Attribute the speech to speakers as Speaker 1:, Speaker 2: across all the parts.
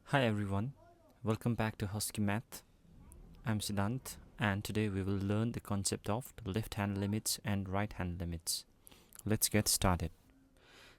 Speaker 1: Hi everyone, welcome back to Husky Math. I'm Siddhant, and today we will learn the concept of the left hand limits and right hand limits. Let's get started.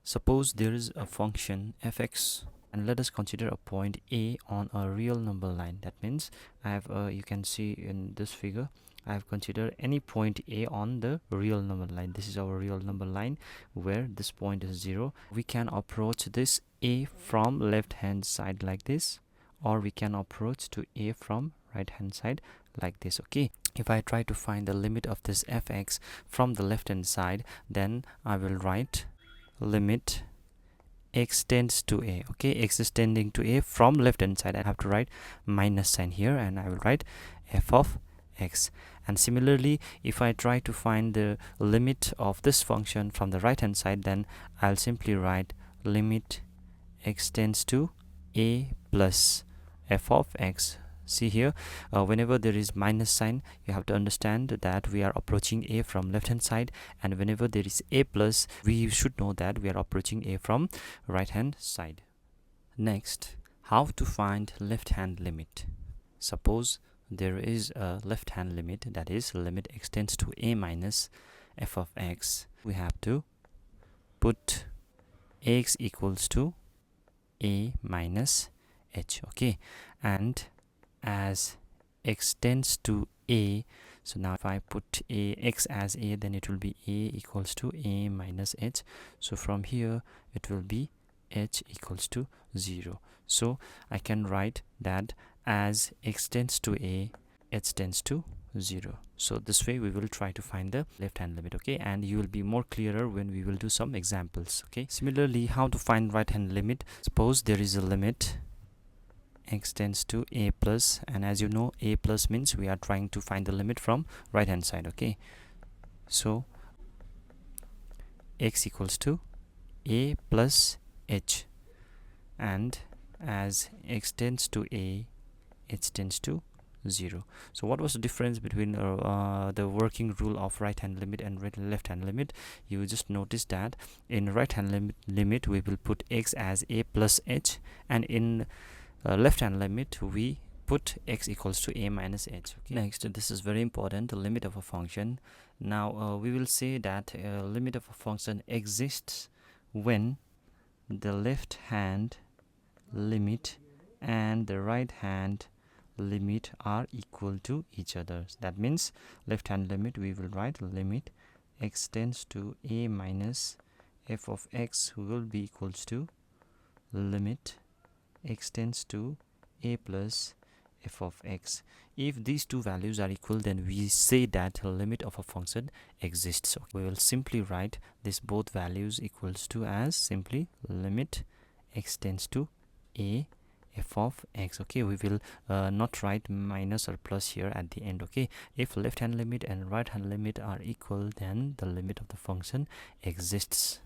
Speaker 1: Suppose there is a function fx, and let us consider a point a on a real number line. That means you can see in this figure I have considered any point a on the real number line. This is our real number line where this point is 0. We can approach this a from left hand side like this, or we can approach to a from right hand side like this. Okay, if I try to find the limit of this fx from the left hand side, then I will write limit x tends to a. Okay, x is tending to a from left hand side. I have to write minus sign here, and I will write f of x. And similarly, if I try to find the limit of this function from the right hand side, then I'll simply write limit x tends to a plus f of x. See here, whenever there is minus sign, you have to understand that we are approaching a from left hand side, and whenever there is a plus, we should know that we are approaching a from right hand side. Next, how to find left hand limit. Suppose there is a left hand limit, that is limit x tends to a minus f of x. We have to put x equals to a minus h. Okay, and as x tends to a, so now if I put x as a, then it will be a equals to a minus h. So from here it will be h equals to 0. So I can write that as x tends to a, h tends to 0. So this way we will try to find the left hand limit. Okay, and you will be more clearer when we will do some examples. Okay, similarly, how to find right hand limit. Suppose there is a limit x tends to a plus, and as you know, a plus means we are trying to find the limit from right hand side. Okay, so x equals to a plus h, and as x tends to a, h tends to 0. So what was the difference between the working rule of right hand limit and left hand limit? You just notice that in right hand limit we will put x as a plus h, and in left hand limit we put x equals to a minus h. Okay. Next, this is very important, the limit of a function. Now we will say that limit of a function exists when the left hand limit and the right hand limit are equal to each other. That means left hand limit we will write limit x tends to a minus f of x will be equals to limit x tends to a plus f of x. If these two values are equal, then we say that a limit of a function exists. So we will simply write this both values equals to as simply limit x tends to a f of x. Okay, we will not write minus or plus here at the end. Okay, if left hand limit and right hand limit are equal, then the limit of the function exists.